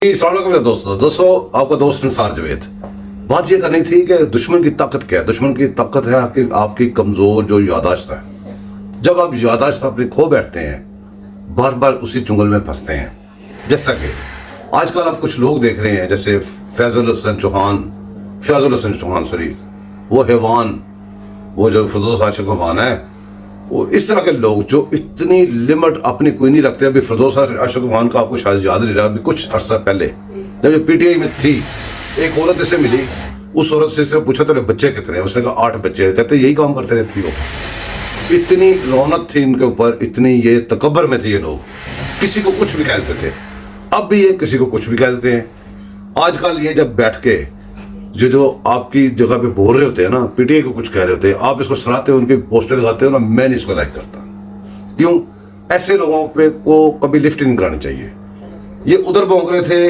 दोस्तों आपका दोस्त निसार जावेद। बात ये करनी थी कि दुश्मन की ताकत क्या है। दुश्मन की ताकत है कि आपकी कमजोर जो यादाश्त है। जब आप यादाश्त अपनी खो बैठते हैं, बार बार उसी चुंगल में फंसते हैं। जैसा कि आजकल आप कुछ लोग देख रहे हैं, जैसे फैजुल हसन चौहान वो हैवान, वो जो फिरदौस आशिक हैवान है, वो इस तरह के लोग जो इतनी लिमिट अपनी कोई नहीं रखते। अभी फिरदौस आशिक हैवान का आपको शायद याद नहीं रहा, अभी कुछ अर्सा पहले जब ये पीटीआई में थी, एक औरत इसे मिली। उस औरत से सिर्फ पूछा तेरे बच्चे कितने हैं, उसने कहा 8 बच्चे। कहते यही काम करते रहती हो। इतनी रौनक थी इनके ऊपर, इतनी ये तकब्बर में थे ये लोग, किसी को कुछ भी कह देते थे। अब भी ये किसी को कुछ भी कह देते हैं। आजकल ये जब बैठ के जो आपकी जगह पे बोल रहे होते हैं ना, पीटीआई को कुछ कह रहे होते हैं, आप इसको सराहते हो, उनके पोस्टर लगाते हो ना, मैं नहीं इसको लाइक करता। क्यों? ऐसे लोगों पे को कभी लिफ्ट नहीं करानी चाहिए। ये उधर भौंक रहे थे,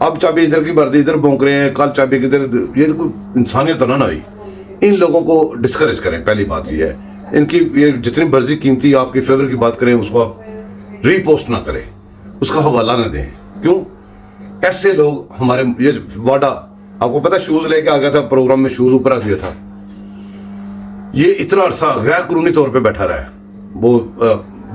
अब चाबी इधर की भर दी, इधर भौंक रहे हैं, कल चाबी किधर। ये तो कोई इंसानियत ना हुई। इन लोगों को डिस्करेज करें। पहली बात ये है, इनकी ये जितनी मर्जी कीमती आपकी फेवर की बात करें, उसको आप रीपोस्ट ना करें, उसका हवाला ना दें। क्यों? ऐसे लोग हमारे ये वाडा, आपको पता है शूज लेके आ गया था प्रोग्राम में, शूज ऊपर आ गया था। ये इतना अरसा गैर कानूनी तौर पे बैठा रहा है। वो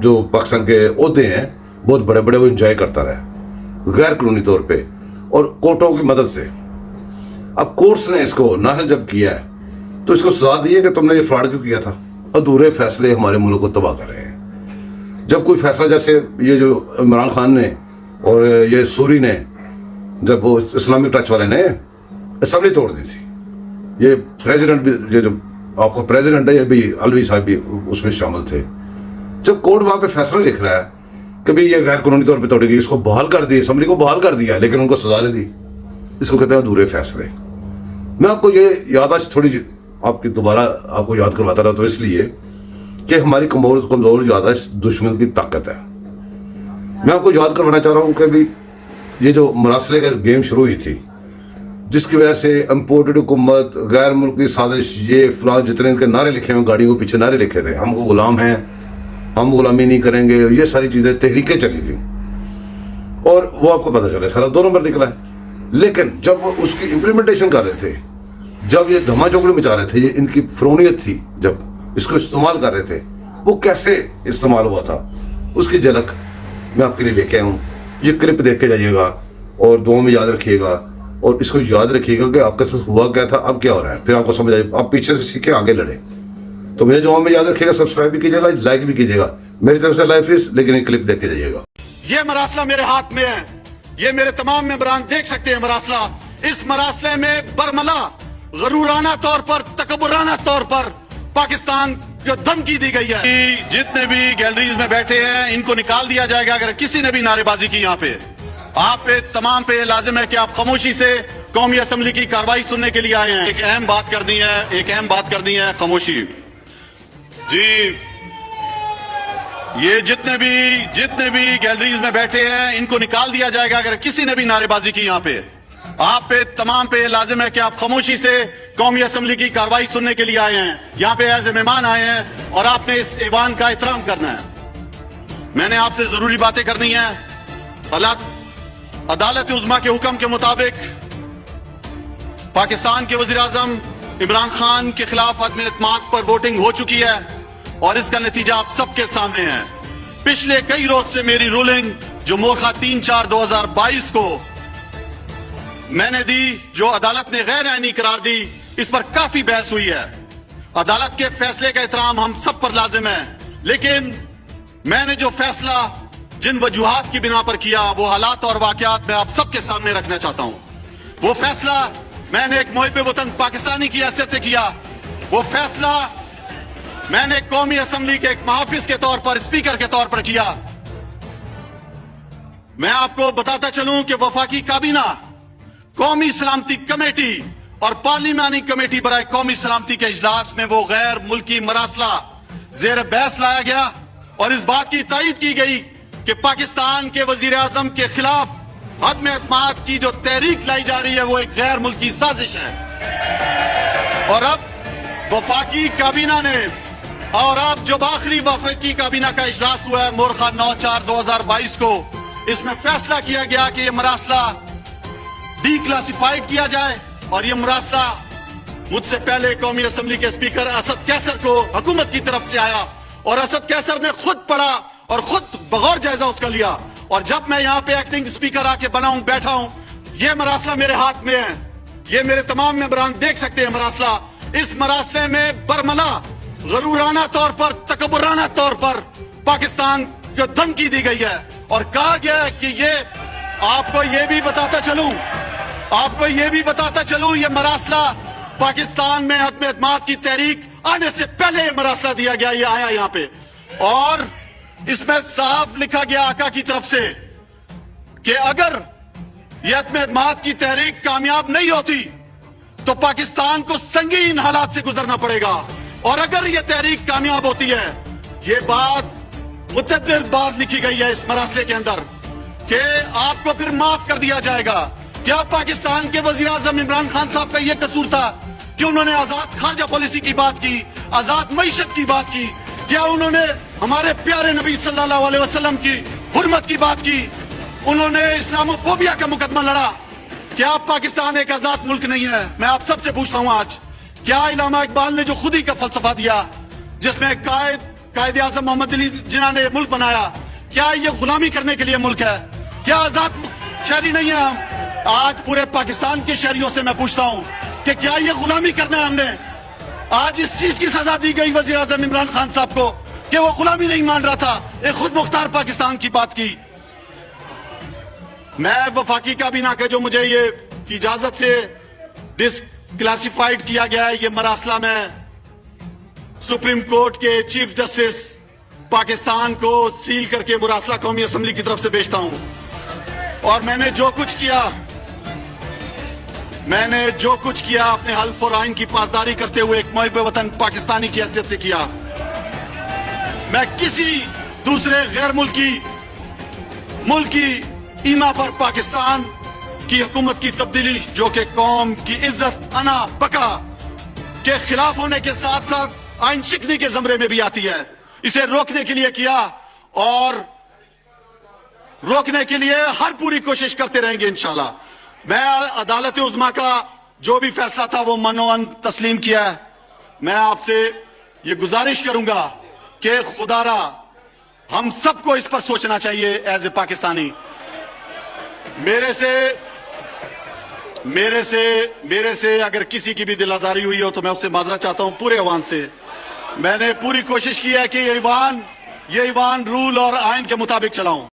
जो पाकिस्तान के ओहदे हैं बहुत बड़े बड़े, वो एंजॉय करता रहा गैर कानूनी तौर पे और कोर्टों की मदद से। अब कोर्ट्स ने इसको नाहल जब किया है तो इसको सजा दी है कि तुमने ये फ्रॉड क्यों किया था। अधूरे फैसले हमारे मुल्क को तबाह कर रहे हैं। जब कोई फैसला, जैसे ये जो इमरान खान ने और ये सूरी ने, जब वो इस्लामिक टच वाले ने असेंबली तोड़ दी थी, ये प्रेसिडेंट भी, ये जो आपका प्रेसिडेंट है, ये भी अलवी साहब भी उसमें शामिल थे। जब कोर्ट वहां पे फैसला लिख रहा है कि भाई ये गैर कानूनी तौर पे तोड़ेगी, इसको बहाल कर दी, असेंबली को बहाल कर दिया, लेकिन उनको सजा नहीं दी। इसको कहते हैं अधूरे फैसले। मैं आपको ये यादाश्त थोड़ी आपकी दोबारा आपको याद करवाता रहा, तो इसलिए कि हमारी कमजोर यादाश्त दुश्मन की ताकत है। मैं आपको याद करवाना चाह रहा हूँ कि भाई ये जो मरासले का गेम शुरू हुई थी, जिसकी वजह से इम्पोर्टेड हुकूमत, गैर मुल्की साजिश, ये फलां, जितने इनके नारे लिखे हुए, गाड़ियों के पीछे नारे लिखे थे, हमको गुलाम हैं, हम गुलामी नहीं करेंगे, ये सारी चीजें तहरीकें चली थी और वो आपको पता चला सारा 2 नंबर निकला है। लेकिन जब वो उसकी इम्प्लीमेंटेशन कर रहे थे, जब ये धमा चौकड़ी मचा रहे थे, ये इनकी फ्रोनियत थी, जब इसको इस्तेमाल कर रहे थे, वो कैसे इस्तेमाल हुआ था उसकी झलक मैं आपके लिए लेके आया हूँ। ये क्लिप देख के जाइएगा और दुआ में याद रखिएगा, और इसको याद रखिएगा कि आपके साथ हुआ क्या था, अब क्या हो रहा है, फिर आपको समझ आए। आप पीछे से सीखे आगे लड़े। तो मुझे दुआ में याद रखिएगा, सब्सक्राइब भी कीजिएगा, लाइक भी कीजिएगा। मेरी तरफ से लाइफ इज, लेकिन एक क्लिप देख के जाइएगा। ये मरासला मेरे हाथ में है, ये मेरे तमाम मेंबरान देख सकते हैं मरासला। इस मरासले में बरमला, गरूराना तौर पर, तकबुराना तौर पर पाकिस्तान को धमकी दी गई है। जितने भी गैलरीज में बैठे हैं इनको निकाल दिया जाएगा अगर किसी ने भी नारेबाजी की। यहाँ पे आप पे तमाम पे लाजिम है कि आप खामोशी से कौमी असेंबली की कार्रवाई सुनने के लिए आए हैं। एक अहम बात करनी है, खामोशी जी। ये जितने भी गैलरीज में बैठे हैं इनको निकाल दिया जाएगा अगर किसी ने भी नारेबाजी की। यहाँ पे आप पे तमाम पे लाजिम है कि आप खामोशी से कौमी असेंबली की कार्रवाई सुनने के लिए आए हैं। यहाँ पे एज ए मेहमान आए हैं और आपने इस ईवान का एहतराम करना है। मैंने आपसे जरूरी बातें करनी है। अदालत उज़्मा के हुक्म के मुताबिक पाकिस्तान के वज़ीर आज़म इमरान खान के खिलाफ अदम एतमाद पर वोटिंग हो चुकी है और इसका नतीजा आप सबके सामने है। पिछले कई रोज से मेरी रूलिंग जो मोरखा 3/4/2022 को मैंने दी, जो अदालत ने गैर आईनी करार दी, इस पर काफी बहस हुई है। अदालत के फैसले का एहतराम हम सब पर लाजिम है, लेकिन मैंने जो फैसला जिन वजूहात की बिना पर किया, वो हालात और वाकयात मैं आप सबके सामने रखना चाहता हूं। वो फैसला मैंने एक मुहिब वतन पाकिस्तानी की हैसियत से किया। वो फैसला मैंने कौमी असेंबली के एक मुहाफिज के तौर पर, स्पीकर के तौर पर किया। मैं आपको बताता चलूं कि वफाकी काबीना, कौमी सलामती कमेटी और पार्लिमानी कमेटी बराए कौमी सलामती के इजलास में वो गैर मुल्की मरासला जेर बहस लाया गया और इस बात की तायीद की गई कि पाकिस्तान के वजीर आजम के खिलाफ अदम एतमाद की जो तहरीक लाई जा रही है वो एक गैर मुल्की साजिश है। और अब वफाकी काबीना ने, और अब जो आखिरी वफाकी काबीना का इजलास हुआ है मोरखा 9/4/2022 को, इसमें फैसला किया गया कि ये मरासला डी क्लासिफाइड किया जाए और ये मरासला मुझसे पहले कौमी असम्बली के स्पीकर असद कैसर को हुकूमत की तरफ से आया और असद कैसर ने खुद पढ़ा और खुद बगौर जायजा उसका लिया, और जब मैं यहाँ पे एक्टिंग स्पीकर आके बना हूं, बैठा हूं, ये मरासला मेरे हाथ में है, ये मेरे तमाम मेंबरान देख सकते हैं मरासला। इस मरासले में बरमला गरूराना तौर पर, तकबराना तौर पर पाकिस्तान को धमकी दी गई है और कहा गया है कि ये आपको ये भी बताता चलूं ये मरासला पाकिस्तान में हतम एतमाद की तहरीक आने से पहले ये मरासला दिया गया, ये आया यहाँ पे, और इसमें साफ लिखा गया आका की तरफ से कि अगर ये हतम एतमाद की तहरीक कामयाब नहीं होती तो पाकिस्तान को संगीन हालात से गुजरना पड़ेगा, और अगर ये तहरीक कामयाब होती है, ये बात मुतअद्दिद बात लिखी गई है इस मरासले के अंदर कि आपको फिर माफ कर दिया जाएगा। क्या पाकिस्तान के वजीर आजम इमरान खान साहब का यह कसूर था कि उन्होंने आजाद खारजा पॉलिसी की बात की, आजाद मईशत की बात की? क्या उन्होंने हमारे प्यारे नबी सल्लल्लाहु अलैहि वसल्लम की हुर्मत की बात की? उन्होंने इस्लामोफोबिया का मुकदमा लड़ा? क्या पाकिस्तान एक आजाद मुल्क नहीं है? मैं आप सबसे पूछता हूं आज, क्या इल्लामा इकबाल ने जो खुदी का फलसफा दिया जिसमें कायद आजम मोहम्मद अली जिन्ना ने मुल्क बनाया, क्या ये गुलामी करने के लिए मुल्क है? क्या आजाद शहरी नहीं है हम? आज पूरे पाकिस्तान के शहरियों से मैं पूछता हूं कि क्या ये गुलामी करना है हमने? आज इस चीज की सजा दी गई वजीर आजम इमरान खान साहब को कि वो गुलामी नहीं मान रहा था, एक खुद मुख्तार पाकिस्तान की बात की। मैं वफाकी काबीना के जो मुझे ये की इजाजत से डिसक्लासिफाइड किया गया है, ये मरासला में सुप्रीम कोर्ट के चीफ जस्टिस पाकिस्तान को सील करके मुरासला कौमी असम्बली की तरफ से भेजता हूं, और मैंने जो कुछ किया अपने हल्फ और आइन की पासदारी करते हुए एक मुहिब वतन पाकिस्तानी की हैसियत से किया। मैं किसी दूसरे गैर मुल्की ईमा पर पाकिस्तान की हुकूमत की तब्दीली जो कि कौम की इज्जत अना बका के खिलाफ होने के साथ साथ आइन शिकनी के जमरे में भी आती है, इसे रोकने के लिए किया और रोकने के लिए हर पूरी कोशिश करते रहेंगे इंशाल्लाह। मैं अदालत उज़्मा का जो भी फैसला था वो मनोअन तस्लीम किया है। मैं आपसे ये गुजारिश करूंगा कि खुदारा हम सबको इस पर सोचना चाहिए एज ए पाकिस्तानी। मेरे से अगर किसी की भी दिल आजारी हुई हो तो मैं उससे माजरा चाहता हूं पूरे अवान से। मैंने पूरी कोशिश की है कि ये ईवान रूल और आइन के मुताबिक चलाऊं।